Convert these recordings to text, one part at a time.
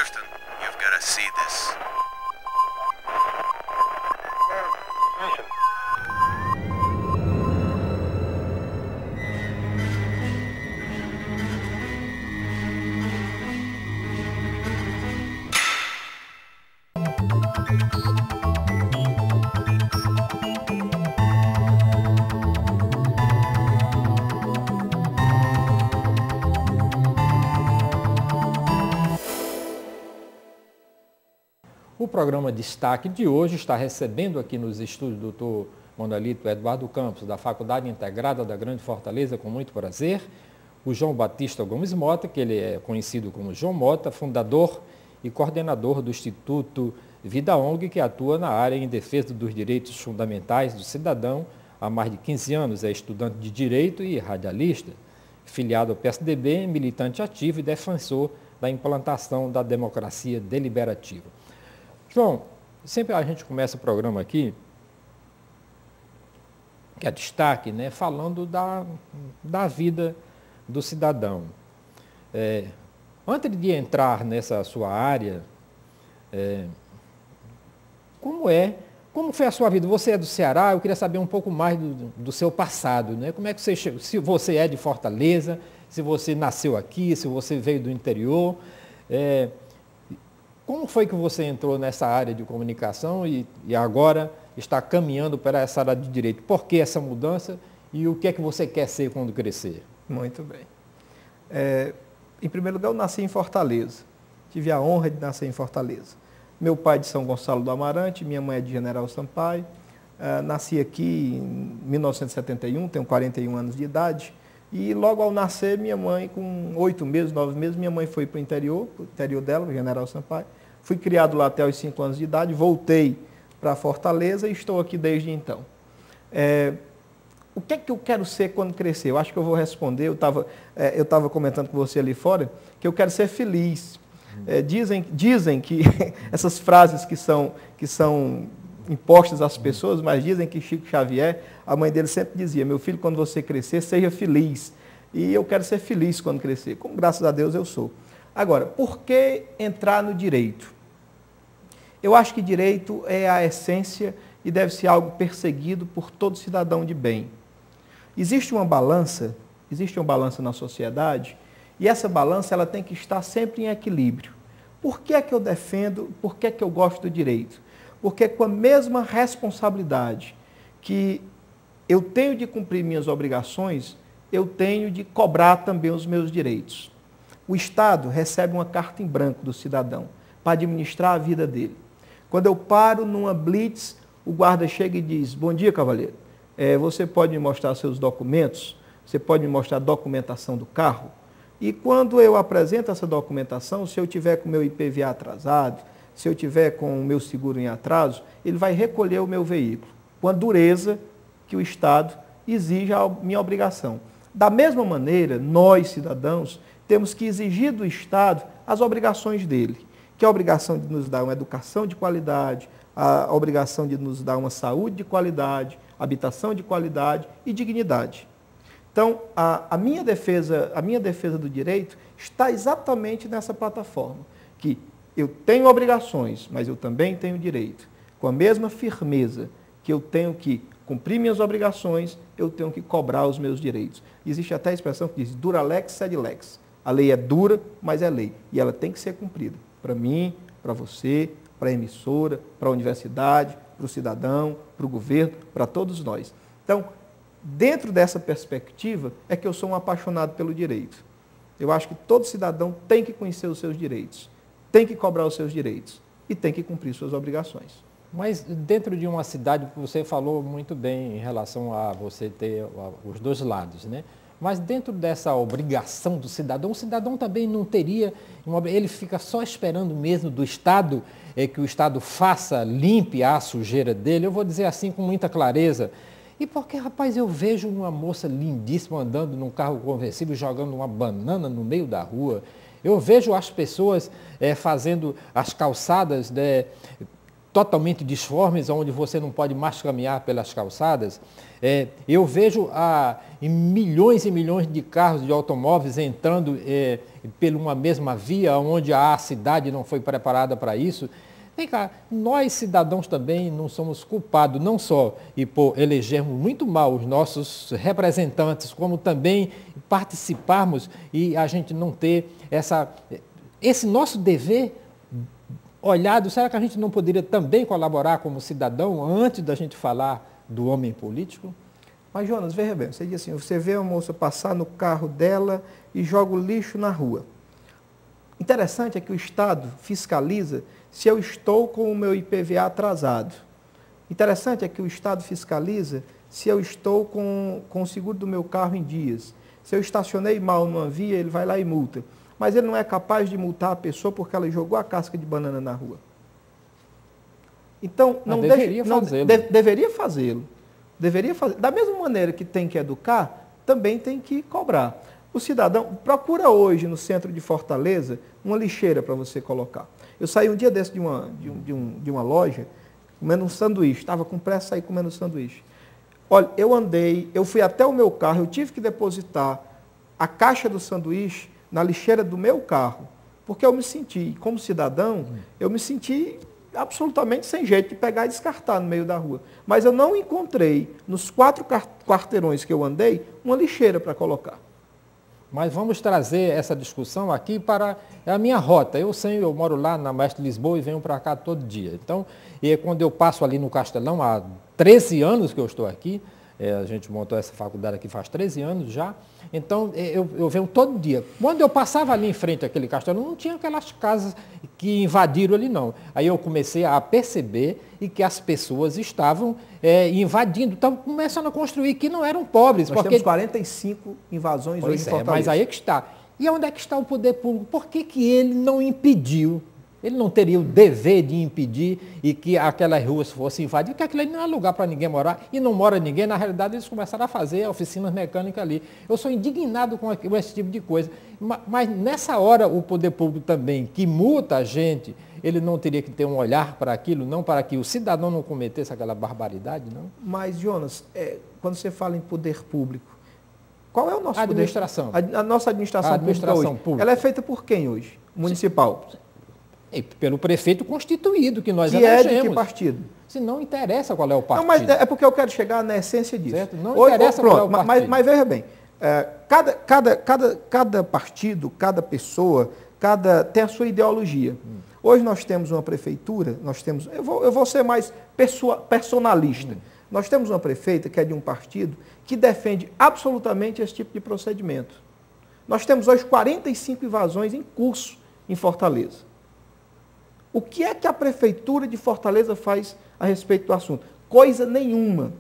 Houston, you've got to see this. O programa Destaque de hoje está recebendo aqui nos estúdios do Dr. Monalito Eduardo Campos, da Faculdade Integrada da Grande Fortaleza, com muito prazer, o João Batista Gomes Mota, que ele é conhecido como João Mota, fundador e coordenador do Instituto Vida ONG, que atua na área em defesa dos direitos fundamentais do cidadão há mais de 15 anos, é estudante de Direito e radialista, filiado ao PSDB, militante ativo e defensor da implantação da democracia deliberativa. João, sempre a gente começa o programa aqui, que é destaque, né, falando da vida do cidadão. Antes de entrar nessa sua área, como foi a sua vida? Você é do Ceará, eu queria saber um pouco mais do seu passado, né? Como é que você chegou? Se você é de Fortaleza, se você nasceu aqui, se você veio do interior. Como foi que você entrou nessa área de comunicação e agora está caminhando para essa área de direito? Por que essa mudança e o que é que você quer ser quando crescer? Muito bem. Em primeiro lugar, eu nasci em Fortaleza. Tive a honra de nascer em Fortaleza. Meu pai é de São Gonçalo do Amarante, minha mãe é de General Sampaio. Nasci aqui em 1971, tenho 41 anos de idade. E logo ao nascer, minha mãe, com 8 meses, 9 meses, minha mãe foi para o interior dela, General Sampaio. Fui criado lá até os 5 anos de idade, voltei para Fortaleza e estou aqui desde então. O que é que eu quero ser quando crescer? Eu acho que eu vou responder, eu estava comentando com você ali fora, que eu quero ser feliz. Dizem que essas frases que são impostas às pessoas, mas dizem que Chico Xavier, a mãe dele sempre dizia: meu filho, quando você crescer, seja feliz. E eu quero ser feliz quando crescer, como graças a Deus eu sou. Agora, por que entrar no direito? Eu acho que direito é a essência e deve ser algo perseguido por todo cidadão de bem. Existe uma balança na sociedade, e essa balança ela tem que estar sempre em equilíbrio. Por que é que eu defendo, por que é que eu gosto do direito? Porque com a mesma responsabilidade que eu tenho de cumprir minhas obrigações, eu tenho de cobrar também os meus direitos. O Estado recebe uma carta em branco do cidadão para administrar a vida dele. Quando eu paro numa blitz, o guarda chega e diz: bom dia, cavalheiro, você pode me mostrar seus documentos? Você pode me mostrar a documentação do carro? E quando eu apresento essa documentação, se eu tiver com o meu IPVA atrasado, se eu tiver com o meu seguro em atraso, ele vai recolher o meu veículo, com a dureza que o Estado exige a minha obrigação. Da mesma maneira, nós, cidadãos, temos que exigir do Estado as obrigações dele, que é a obrigação de nos dar uma educação de qualidade, a obrigação de nos dar uma saúde de qualidade, habitação de qualidade e dignidade. Então, a minha defesa do direito está exatamente nessa plataforma, que eu tenho obrigações, mas eu também tenho direito. Com a mesma firmeza que eu tenho que cumprir minhas obrigações, eu tenho que cobrar os meus direitos. Existe até a expressão que diz: dura lex sed lex. A lei é dura, mas é lei. E ela tem que ser cumprida. Para mim, para você, para a emissora, para a universidade, para o cidadão, para o governo, para todos nós. Então, dentro dessa perspectiva, é que eu sou um apaixonado pelo direito. Eu acho que todo cidadão tem que conhecer os seus direitos, tem que cobrar os seus direitos e tem que cumprir suas obrigações. Mas dentro de uma cidade, você falou muito bem em relação a você ter os dois lados, né? Mas dentro dessa obrigação do cidadão, o cidadão também não teria, ele fica só esperando mesmo do Estado, que o Estado faça, limpe a sujeira dele. Eu vou dizer assim com muita clareza. E porque, rapaz, eu vejo uma moça lindíssima andando num carro conversível, jogando uma banana no meio da rua. Eu vejo as pessoas fazendo as calçadas totalmente disformes, onde você não pode mais caminhar pelas calçadas. Eu vejo em milhões e milhões de carros, de automóveis entrando por uma mesma via, onde a cidade não foi preparada para isso. Vem cá, nós cidadãos também não somos culpados, não só por elegermos muito mal os nossos representantes, como também participarmos e a gente não ter esse nosso dever olhado. Será que a gente não poderia também colaborar como cidadão antes da gente falar do homem político? Mas, Jonas, veja bem, você diz assim, você vê a moça passar no carro dela e joga o lixo na rua. Interessante é que o Estado fiscaliza se eu estou com o meu IPVA atrasado. Interessante é que o Estado fiscaliza se eu estou com o seguro do meu carro em dias. Se eu estacionei mal numa via, ele vai lá e multa. Mas ele não é capaz de multar a pessoa porque ela jogou a casca de banana na rua. Então, deveria fazê-lo. Deveria fazer. Da mesma maneira que tem que educar, também tem que cobrar. O cidadão procura hoje no centro de Fortaleza uma lixeira para você colocar. Eu saí um dia desse de uma loja comendo um sanduíche. Estava com pressa de sair comendo um sanduíche. Olha, eu fui até o meu carro, eu tive que depositar a caixa do sanduíche na lixeira do meu carro, porque eu me senti, como cidadão, eu me senti absolutamente sem jeito de pegar e descartar no meio da rua. Mas eu não encontrei, nos 4 quarteirões que eu andei, uma lixeira para colocar. Mas vamos trazer essa discussão aqui para a minha rota. Eu moro lá na Mestre Lisboa e venho para cá todo dia. Então, quando eu passo ali no Castelão, há 13 anos que eu estou aqui, a gente montou essa faculdade aqui faz 13 anos já, então eu venho todo dia. Quando eu passava ali em frente àquele castelo, não tinha aquelas casas que invadiram ali não. Aí eu comecei a perceber e que as pessoas estavam invadindo, estavam começando a construir, que não eram pobres. Nós temos 45 invasões hoje em Fortaleza. Mas aí é que está. E onde é que está o poder público? Por que ele não impediu? Ele não teria o dever de impedir e que aquelas ruas fossem invadidas, porque aquilo ali não é lugar para ninguém morar, e não mora ninguém. Na realidade, eles começaram a fazer oficinas mecânicas ali. Eu sou indignado com esse tipo de coisa. Mas nessa hora, o poder público também, que multa a gente, ele não teria que ter um olhar para aquilo, não para que o cidadão não cometesse aquela barbaridade, não? Mas, Jonas, quando você fala em poder público, qual é o nosso administração? A nossa administração pública. Ela é feita por quem hoje? Municipal? Pelo prefeito constituído, que nós elegemos. Que é de que partido? Se não interessa qual é o partido. Não, mas é porque eu quero chegar na essência disso. Certo? Não interessa qual é o partido. Mas veja bem, cada partido, cada pessoa, tem a sua ideologia. Hoje nós temos uma prefeitura, eu vou ser mais personalista. Nós temos uma prefeita que é de um partido que defende absolutamente esse tipo de procedimento. Nós temos hoje 45 invasões em curso em Fortaleza. O que é que a Prefeitura de Fortaleza faz a respeito do assunto? Coisa nenhuma.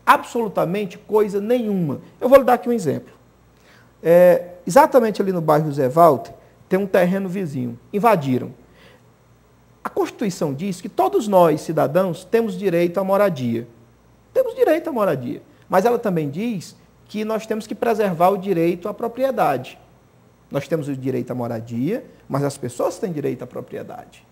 Absolutamente coisa nenhuma. Eu vou lhe dar aqui um exemplo. Exatamente ali no bairro José Walter, tem um terreno vizinho. Invadiram. A Constituição diz que todos nós, cidadãos, temos direito à moradia. Temos direito à moradia. Mas ela também diz que nós temos que preservar o direito à propriedade. Nós temos o direito à moradia, mas as pessoas têm direito à propriedade.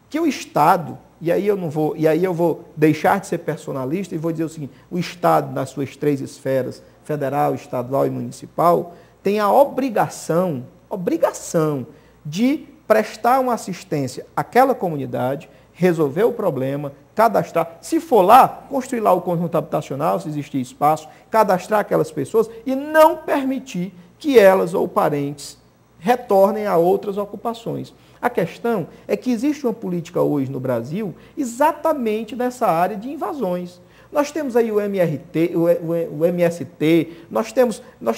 Que o Estado, e aí eu vou deixar de ser personalista e vou dizer o seguinte, o Estado, nas suas 3 esferas, federal, estadual e municipal, tem a obrigação de prestar uma assistência àquela comunidade, resolver o problema, cadastrar, se for lá, construir lá o conjunto habitacional, se existir espaço, cadastrar aquelas pessoas e não permitir que elas ou parentes retornem a outras ocupações. A questão é que existe uma política hoje no Brasil exatamente nessa área de invasões. Nós temos aí o MST, nós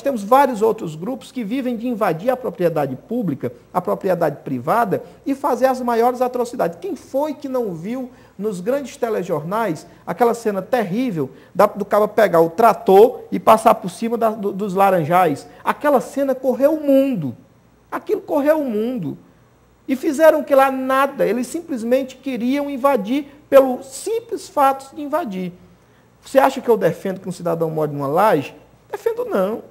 temos vários outros grupos que vivem de invadir a propriedade pública, a propriedade privada e fazer as maiores atrocidades. Quem foi que não viu nos grandes telejornais aquela cena terrível do cara pegar o trator e passar por cima dos laranjais? Aquela cena correu o mundo. Aquilo correu o mundo. E fizeram que lá nada, eles simplesmente queriam invadir pelo simples fato de invadir. Você acha que eu defendo que um cidadão more numa laje? Defendo não.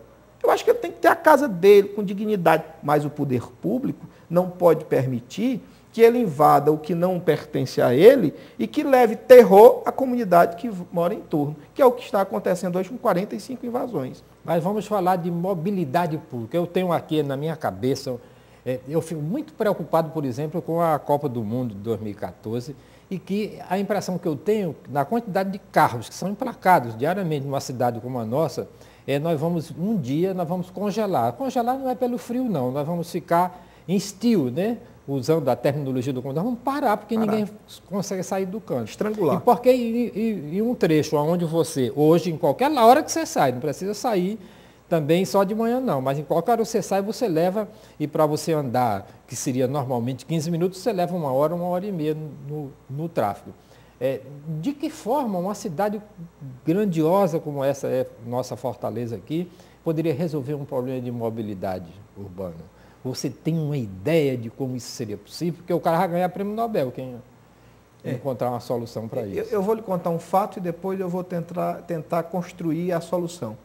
Eu acho que ele tem que ter a casa dele com dignidade, mas o poder público não pode permitir que ele invada o que não pertence a ele e que leve terror à comunidade que mora em torno, que é o que está acontecendo hoje com 45 invasões. Mas vamos falar de mobilidade pública. Eu tenho aqui na minha cabeça, eu fico muito preocupado, por exemplo, com a Copa do Mundo de 2014, e que a impressão que eu tenho, na quantidade de carros que são emplacados diariamente numa cidade como a nossa, nós vamos congelar. Congelar não é pelo frio, não. Nós vamos ficar em estio, né? Usando a terminologia do condomínio, vamos parar, porque ninguém consegue sair do canto. Estrangular. E porque em um trecho onde você, hoje, em qualquer hora que você sai, não precisa sair também só de manhã não, mas em qualquer hora você sai, você leva, e para você andar, que seria normalmente 15 minutos, você leva 1 hora e meia no tráfego. De que forma uma cidade grandiosa como essa é nossa Fortaleza aqui, poderia resolver um problema de mobilidade urbana? Você tem uma ideia de como isso seria possível? Porque o cara vai ganhar prêmio Nobel, quem encontrar uma solução para isso. Eu vou lhe contar um fato e depois eu vou tentar construir a solução.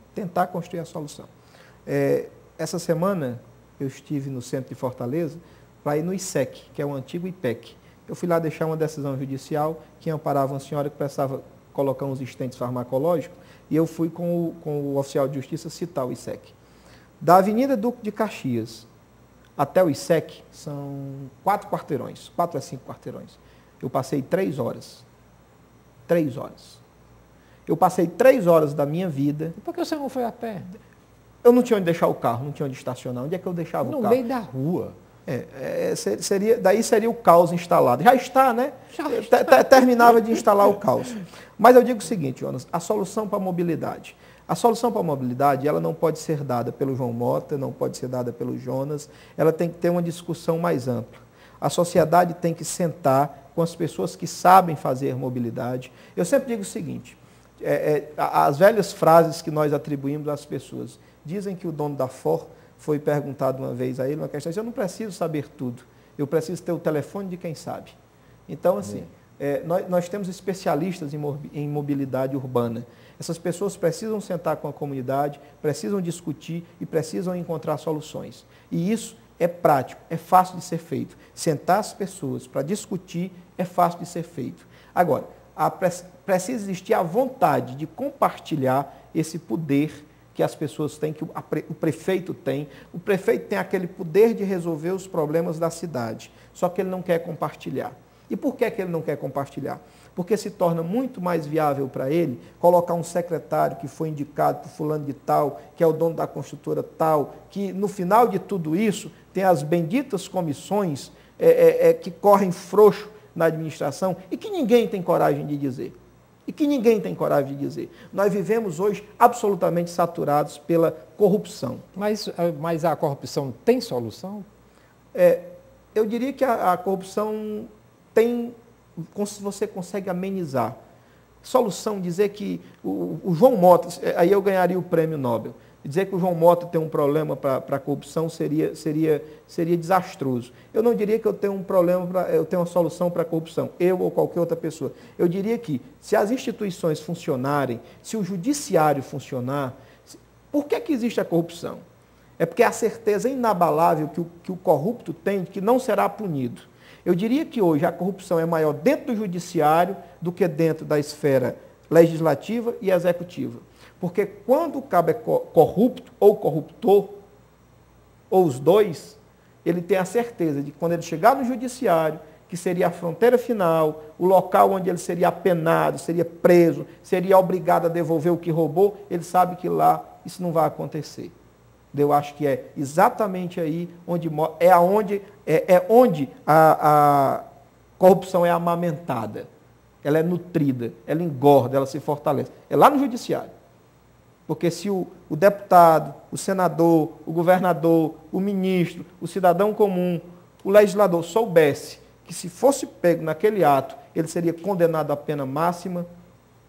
Essa semana eu estive no centro de Fortaleza para ir no ISEC, que é o antigo IPEC. Eu fui lá deixar uma decisão judicial que amparava uma senhora que precisava colocar uns estentes farmacológicos e eu fui com o oficial de justiça citar o ISEC. Da Avenida Duque de Caxias até o ISEC são 4 a 5 quarteirões. Eu passei 3 horas. 3 horas. Eu passei 3 horas da minha vida. E por que você não foi a pé? Eu não tinha onde deixar o carro, não tinha onde estacionar. Onde é que eu deixava o carro? No meio da rua. Daí seria o caos instalado. Já está, né? Já está. Terminava de instalar o caos. Mas eu digo o seguinte, Jonas, a solução para a mobilidade. A solução para a mobilidade, ela não pode ser dada pelo João Mota, não pode ser dada pelo Jonas, ela tem que ter uma discussão mais ampla. A sociedade tem que sentar com as pessoas que sabem fazer mobilidade. Eu sempre digo o seguinte, as velhas frases que nós atribuímos às pessoas. Dizem que o dono da Ford foi perguntado uma vez a ele uma questão, eu não preciso saber tudo, eu preciso ter o telefone de quem sabe. Então, assim, nós temos especialistas em mobilidade urbana. Essas pessoas precisam sentar com a comunidade, precisam discutir e precisam encontrar soluções. E isso é prático, é fácil de ser feito. Sentar as pessoas para discutir é fácil de ser feito. Agora, precisa existir a vontade de compartilhar esse poder que as pessoas têm, que o prefeito tem. O prefeito tem aquele poder de resolver os problemas da cidade, só que ele não quer compartilhar. E por que ele não quer compartilhar? Porque se torna muito mais viável para ele colocar um secretário que foi indicado por fulano de tal, que é o dono da construtora tal, que no final de tudo isso tem as benditas comissões que correm frouxo na administração e que ninguém tem coragem de dizer. Nós vivemos hoje absolutamente saturados pela corrupção. Mas a corrupção tem solução? Eu diria que a corrupção tem, você consegue amenizar. Solução, dizer que o João Mota, aí eu ganharia o prêmio Nobel. Dizer que o João Mota tem um problema para a corrupção seria desastroso. Eu não diria que eu tenho um problema, eu tenho uma solução para a corrupção, eu ou qualquer outra pessoa. Eu diria que se as instituições funcionarem, se o judiciário funcionar, por que existe a corrupção? É porque é a certeza inabalável que o corrupto tem de que não será punido. Eu diria que hoje a corrupção é maior dentro do judiciário do que dentro da esfera legislativa e executiva. Porque quando o cabo é corrupto ou corruptor, ou os dois, ele tem a certeza de que quando ele chegar no judiciário, que seria a fronteira final, o local onde ele seria apenado, seria preso, seria obrigado a devolver o que roubou, ele sabe que lá isso não vai acontecer. Eu acho que é exatamente aí onde a corrupção é amamentada, ela é nutrida, ela engorda, ela se fortalece. É lá no judiciário. Porque se o deputado, o senador, o governador, o ministro, o cidadão comum, o legislador soubesse que se fosse pego naquele ato, ele seria condenado à pena máxima,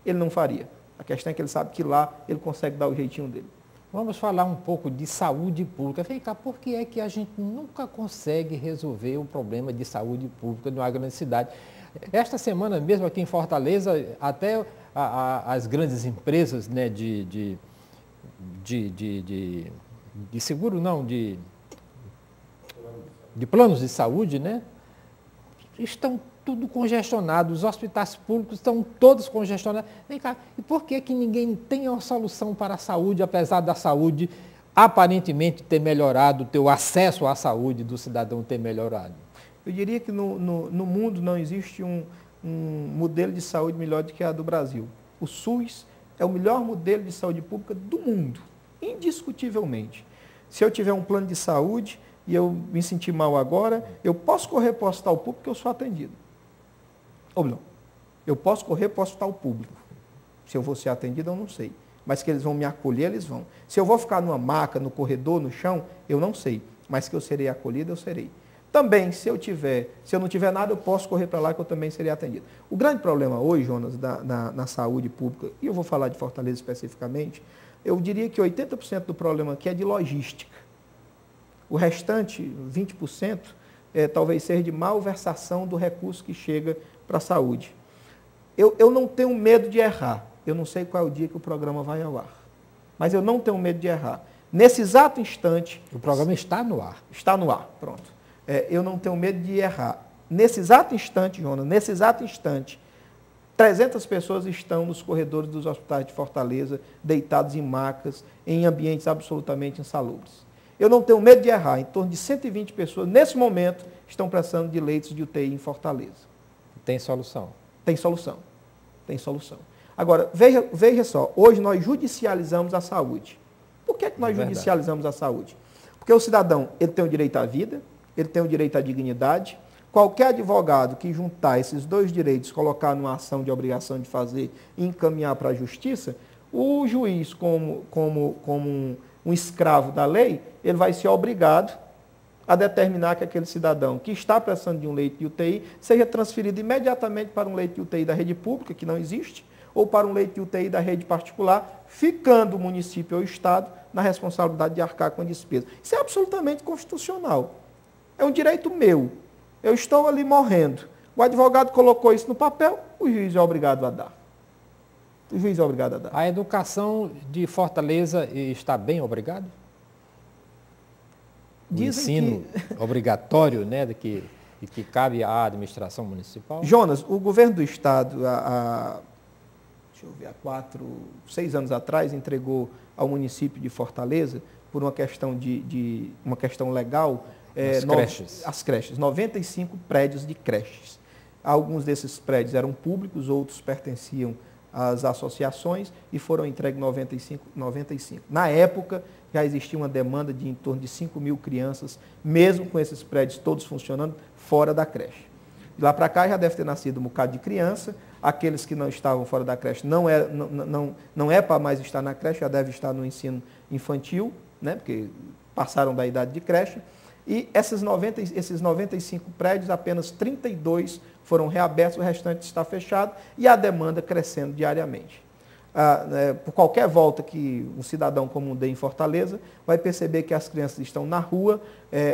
ele não faria. A questão é que ele sabe que lá ele consegue dar o jeitinho dele. Vamos falar um pouco de saúde pública. Vem cá, por que é que a gente nunca consegue resolver o problema de saúde pública de uma grande cidade? Esta semana mesmo aqui em Fortaleza, até as grandes empresas, né, de seguro, não, de planos de saúde, né, estão tudo congestionados, os hospitais públicos estão todos congestionados. Vem cá, e por que que ninguém tem uma solução para a saúde, apesar da saúde aparentemente ter melhorado, o acesso à saúde do cidadão ter melhorado? Eu diria que no mundo não existe um modelo de saúde melhor do que a do Brasil. O SUS é o melhor modelo de saúde pública do mundo, indiscutivelmente. Se eu tiver um plano de saúde e eu me sentir mal agora, eu posso correr para o hospital público porque eu sou atendido. Ou não, eu posso correr para o hospital público. Se eu vou ser atendido, eu não sei. Mas que eles vão me acolher, eles vão. Se eu vou ficar numa maca, no corredor, no chão, eu não sei. Mas que eu serei acolhido, eu serei. Também, se eu não tiver nada, eu posso correr para lá que eu também serei atendido. O grande problema hoje, Jonas, na saúde pública, e eu vou falar de Fortaleza especificamente, eu diria que 80% do problema aqui é de logística. O restante, 20%, talvez seja de malversação do recurso que chega para a saúde. Eu não tenho medo de errar. Eu não sei qual é o dia que o programa vai ao ar. Mas eu não tenho medo de errar. Nesse exato instante... O programa está no ar. Está no ar, pronto. Eu não tenho medo de errar. Nesse exato instante, Jonas, 300 pessoas estão nos corredores dos hospitais de Fortaleza, deitados em macas, em ambientes absolutamente insalubres. Eu não tenho medo de errar. Em torno de 120 pessoas, nesse momento, estão precisando de leitos de UTI em Fortaleza. Tem solução? Tem solução. Tem solução. Agora, veja só, hoje nós judicializamos a saúde. Por que nós judicializamos a saúde? Porque o cidadão, ele tem o direito à vida, ele tem o direito à dignidade. Qualquer advogado que juntar esses dois direitos, colocar numa ação de obrigação de fazer e encaminhar para a justiça, o juiz, como um escravo da lei, ele vai ser obrigado a determinar que aquele cidadão que está precisando de um leito de UTI seja transferido imediatamente para um leito de UTI da rede pública, que não existe, ou para um leito de UTI da rede particular, ficando o município ou o Estado na responsabilidade de arcar com a despesa. Isso é absolutamente constitucional. É um direito meu. Eu estou ali morrendo. O advogado colocou isso no papel, o juiz é obrigado a dar. O juiz é obrigado a dar. A educação de Fortaleza está bem, obrigado? O ensino obrigatório, né, que cabe à administração municipal? Jonas, o governo do Estado, deixa eu ver, há 6 anos atrás, entregou ao município de Fortaleza, por uma questão uma questão legal, as creches, 95 prédios de creches. Alguns desses prédios eram públicos, outros pertenciam às associações e foram entregues 95. Na época, já existia uma demanda de em torno de 5 mil crianças, mesmo com esses prédios todos funcionando, fora da creche. De lá para cá já deve ter nascido um bocado de criança, aqueles que não estavam fora da creche não é para mais estar na creche, já deve estar no ensino infantil, né, porque passaram da idade de creche. E esses 95 prédios, apenas 32 foram reabertos, o restante está fechado e a demanda crescendo diariamente. Por qualquer volta que um cidadão comum dê em Fortaleza, vai perceber que as crianças estão na rua,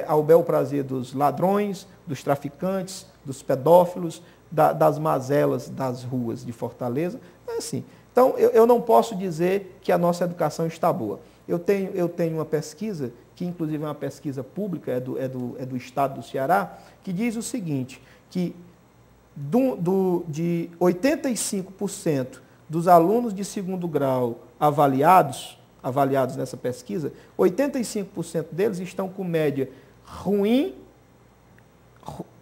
ao bel prazer dos ladrões, dos traficantes, dos pedófilos, das mazelas das ruas de Fortaleza. É assim. Então, eu não posso dizer que a nossa educação está boa. Eu tenho uma pesquisa, que inclusive é uma pesquisa pública, é do estado do Ceará, que diz o seguinte, que de 85% dos alunos de segundo grau avaliados nessa pesquisa, 85% deles estão com média ruim,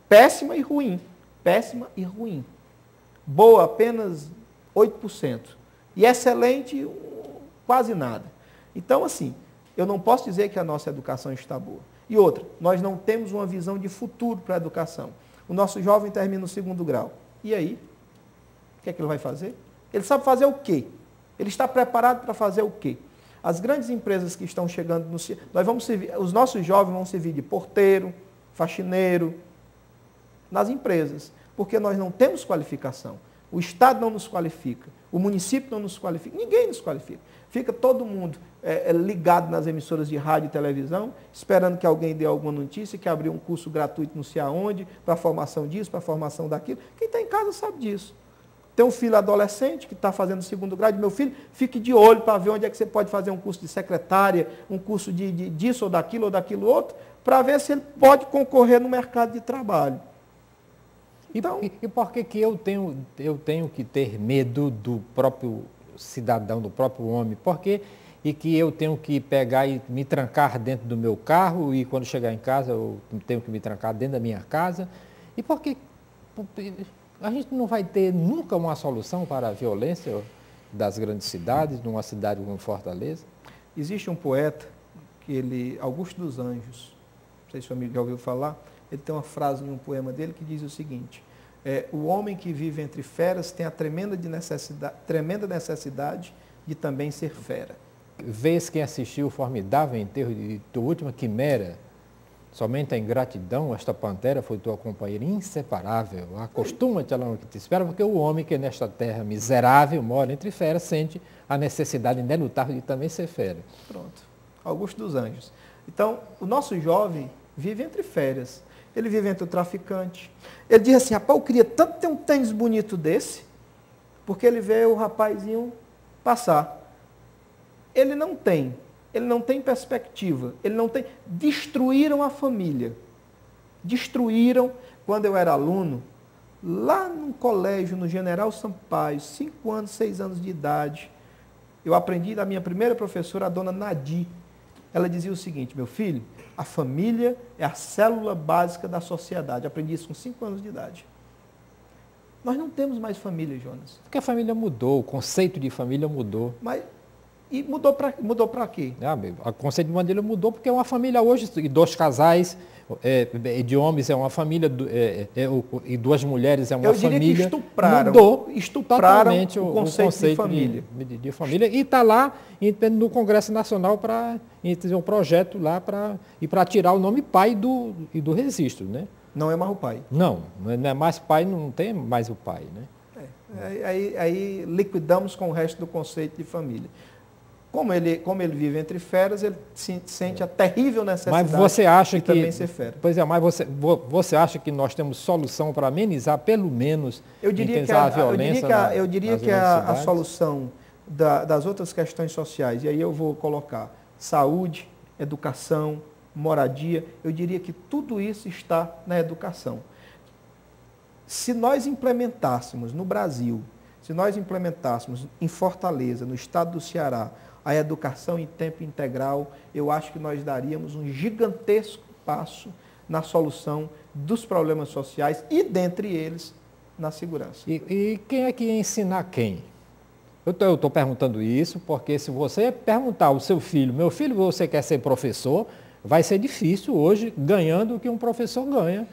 péssima e ruim. Péssima e ruim. Boa, apenas 8%. E excelente, quase nada. Então, assim, eu não posso dizer que a nossa educação está boa. E outra, nós não temos uma visão de futuro para a educação. O nosso jovem termina o segundo grau. E aí? O que é que ele vai fazer? Ele sabe fazer o quê? Ele está preparado para fazer o quê? As grandes empresas que estão chegando, os nossos jovens vão servir de porteiro, faxineiro, nas empresas, porque nós não temos qualificação. O Estado não nos qualifica, o município não nos qualifica, ninguém nos qualifica. Fica todo mundo ligado nas emissoras de rádio e televisão, esperando que alguém dê alguma notícia, que abriu um curso gratuito não sei aonde, para a formação disso, para a formação daquilo. Quem está em casa sabe disso. Tem um filho adolescente que está fazendo segundo grau, meu filho, fique de olho para ver onde é que você pode fazer um curso de secretária, um curso disso ou daquilo outro, para ver se ele pode concorrer no mercado de trabalho. Então, E por que que eu tenho que ter medo do próprio cidadão, do próprio homem? Por que e que eu tenho que pegar e me trancar dentro do meu carro e quando chegar em casa eu tenho que me trancar dentro da minha casa? E por que a gente não vai ter nunca uma solução para a violência das grandes cidades, numa cidade como Fortaleza? existe um poeta, Augusto dos Anjos, não sei se o amigo já ouviu falar, ele tem uma frase em um poema dele que diz o seguinte: o homem que vive entre feras tem a tremenda necessidade de também ser fera. Vês quem assistiu o formidável enterro de tua última quimera, somente a ingratidão, esta pantera foi tua companheira inseparável. Acostuma-te a longa que te espera, porque o homem que nesta terra miserável mora entre feras sente a necessidade inelutável de também ser fera. Pronto, Augusto dos Anjos. Então, o nosso jovem vive entre feras. Ele vive entre o traficante. Ele diz assim: rapaz, eu queria tanto ter um tênis bonito desse, porque ele vê o rapazinho passar. Ele não tem perspectiva, ele não tem. Destruíram a família. Destruíram. Quando eu era aluno, lá no colégio, no General Sampaio, 5 anos, 6 anos de idade, eu aprendi da minha primeira professora, a dona Nadi. Ela dizia o seguinte: meu filho, a família é a célula básica da sociedade. Eu aprendi isso com 5 anos de idade. Nós não temos mais família, Jonas. Porque a família mudou, o conceito de família mudou. E mudou para quê? O conceito de família mudou porque é uma família hoje, e 2 casais de homens é uma família, e 2 mulheres é uma família. Eu diria que estupraram o conceito de família. De família. E está lá no Congresso Nacional para fazer um projeto lá para tirar o nome pai do registro, né? Não é mais o pai. Não é mais pai, não tem mais o pai, né? Aí liquidamos com o resto do conceito de família. Como ele vive entre feras, ele sente a terrível necessidade de também ser fera. Pois é, mas você acha que nós temos solução para amenizar, pelo menos, a violência? Eu diria que a solução das outras questões sociais, e aí eu vou colocar saúde, educação, moradia, eu diria que tudo isso está na educação. Se nós implementássemos no Brasil, se nós implementássemos em Fortaleza, no estado do Ceará, a educação em tempo integral, eu acho que nós daríamos um gigantesco passo na solução dos problemas sociais e, dentre eles, na segurança. E quem é que ia ensinar quem? Eu estou perguntando isso porque se você perguntar ao seu filho, meu filho, você quer ser professor, vai ser difícil hoje ganhando o que um professor ganha.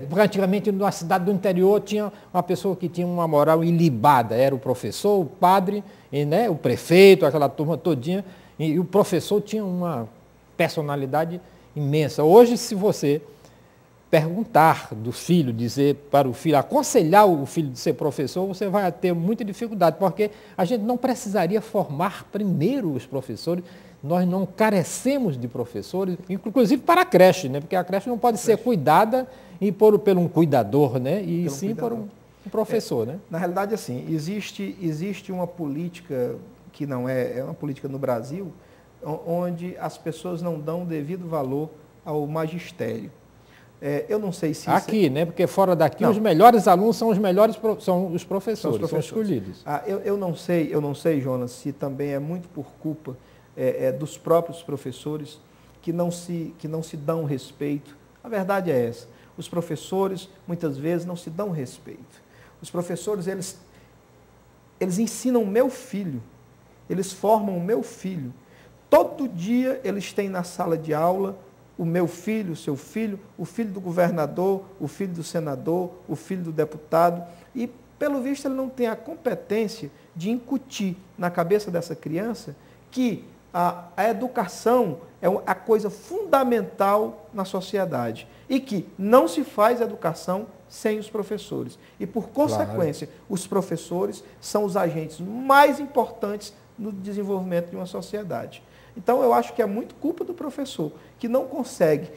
Porque antigamente, na cidade do interior, tinha uma pessoa que tinha uma moral ilibada. Era o professor, o padre, o prefeito, aquela turma todinha. E o professor tinha uma personalidade imensa. Hoje, se você perguntar do filho, dizer para o filho, aconselhar o filho de ser professor, você vai ter muita dificuldade, porque a gente não precisaria formar primeiro os professores. Nós não carecemos de professores, inclusive para a creche, né? Porque a creche não pode ser cuidada por um cuidador, né? E sim por um professor, né? Na realidade, assim, existe uma política que não é uma política no Brasil, onde as pessoas não dão devido valor ao magistério. Eu não sei se... Aqui, né? Porque fora daqui, os melhores alunos são os professores, são escolhidos. Eu não sei, Jonas, se também é muito por culpa dos próprios professores que não se dão respeito. A verdade é essa. Os professores, muitas vezes, não se dão respeito. Os professores, eles ensinam o meu filho, eles formam o meu filho. Todo dia eles têm na sala de aula o meu filho, o seu filho, o filho do governador, o filho do senador, o filho do deputado. E, pelo visto, ele não tem a competência de incutir na cabeça dessa criança que a educação é a coisa fundamental na sociedade e que não se faz educação sem os professores. E, por consequência, os professores são os agentes mais importantes no desenvolvimento de uma sociedade. Então, eu acho que é muito culpa do professor, que não consegue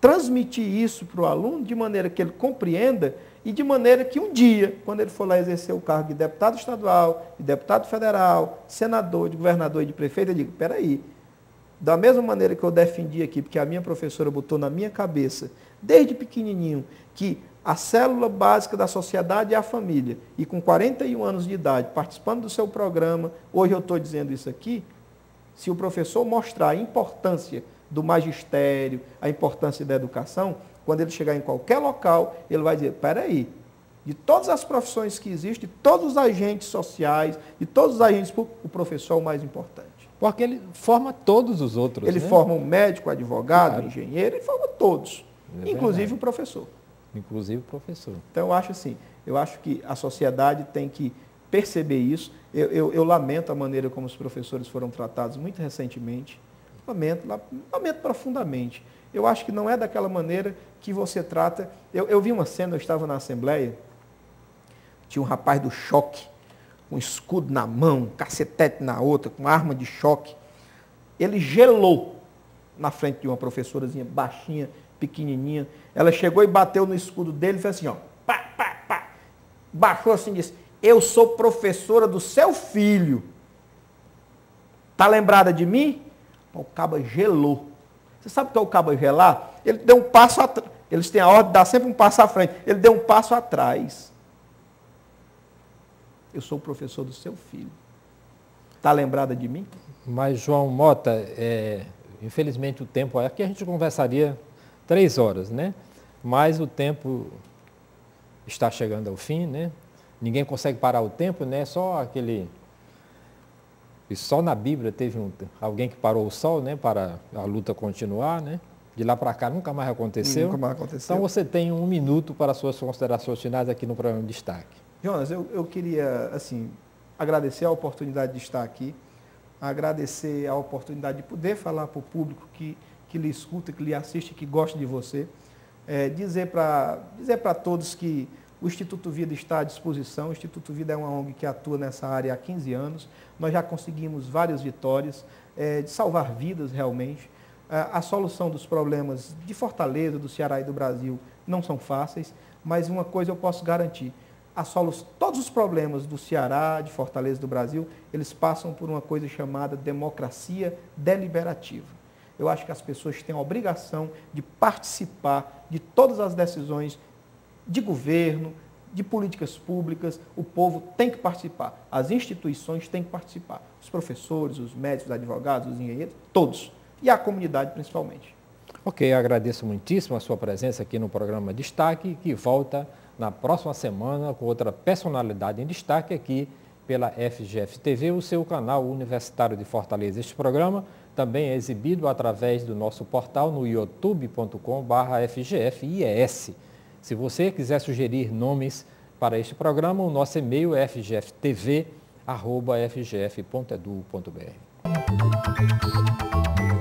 transmitir isso para o aluno de maneira que ele compreenda e de maneira que um dia, quando ele for lá exercer o cargo de deputado estadual, de deputado federal, senador, de governador e de prefeito, eu digo, peraí, da mesma maneira que eu defendi aqui, porque a minha professora botou na minha cabeça, desde pequenininho, que A célula básica da sociedade é a família. E com 41 anos de idade, participando do seu programa, hoje eu estou dizendo isso aqui, se o professor mostrar a importância do magistério, a importância da educação, quando ele chegar em qualquer local, ele vai dizer, espera aí, de todas as profissões que existem, de todos os agentes sociais, de todos os agentes públicos, o professor é o mais importante. Porque ele forma todos os outros. Ele né? forma o médico, o advogado, Claro. o engenheiro, ele forma todos, inclusive verdade. o professor. Inclusive o professor. Então, eu acho assim, eu acho que a sociedade tem que perceber isso. Eu lamento a maneira como os professores foram tratados muito recentemente. Lamento profundamente. Eu acho que não é daquela maneira que você trata. Eu vi uma cena, eu estava na Assembleia, tinha um rapaz do choque, com um escudo na mão, um cacetete na outra, com arma de choque. Ele gelou na frente de uma professorazinha baixinha, pequenininha. Ela chegou e bateu no escudo dele e fez assim, ó, pá, pá, pá. Baixou assim e disse, eu sou professora do seu filho. Está lembrada de mim? O caba gelou. Você sabe o que é o caba gelar? Ele deu um passo atrás. Eles têm a ordem de dar sempre um passo à frente. Ele deu um passo atrás. Eu sou o professor do seu filho. Está lembrada de mim? Mas, João Mota, infelizmente o tempo... Aqui a gente conversaria 3 horas, né? Mas o tempo está chegando ao fim, né? Ninguém consegue parar o tempo, né? Só aquele... E só na Bíblia teve alguém que parou o sol, né? Para a luta continuar, né? De lá para cá nunca mais aconteceu. Nunca mais aconteceu. Então você tem 1 minuto para suas considerações finais aqui no programa de Destaque. Jonas, eu queria, assim, agradecer a oportunidade de estar aqui, agradecer a oportunidade de poder falar para o público que lhe escuta, que lhe assiste, que gosta de você, dizer para todos que o Instituto Vida está à disposição. O Instituto Vida é uma ONG que atua nessa área há 15 anos. Nós já conseguimos várias vitórias de salvar vidas realmente. A solução dos problemas de Fortaleza, do Ceará e do Brasil não são fáceis, mas uma coisa eu posso garantir. Todos os problemas do Ceará, de Fortaleza e do Brasil, eles passam por uma coisa chamada democracia deliberativa. Eu acho que as pessoas têm a obrigação de participar de todas as decisões de governo, de políticas públicas. O povo tem que participar, as instituições têm que participar, os professores, os médicos, os advogados, os engenheiros, todos, e a comunidade principalmente. Ok, agradeço muitíssimo a sua presença aqui no programa Destaque, que volta na próxima semana com outra personalidade em destaque aqui pela FGF TV, o seu canal universitário de Fortaleza. Este programa também é exibido através do nosso portal no youtube.com/FGFIES. Se você quiser sugerir nomes para este programa, o nosso e-mail é fgftv@fgf.edu.br.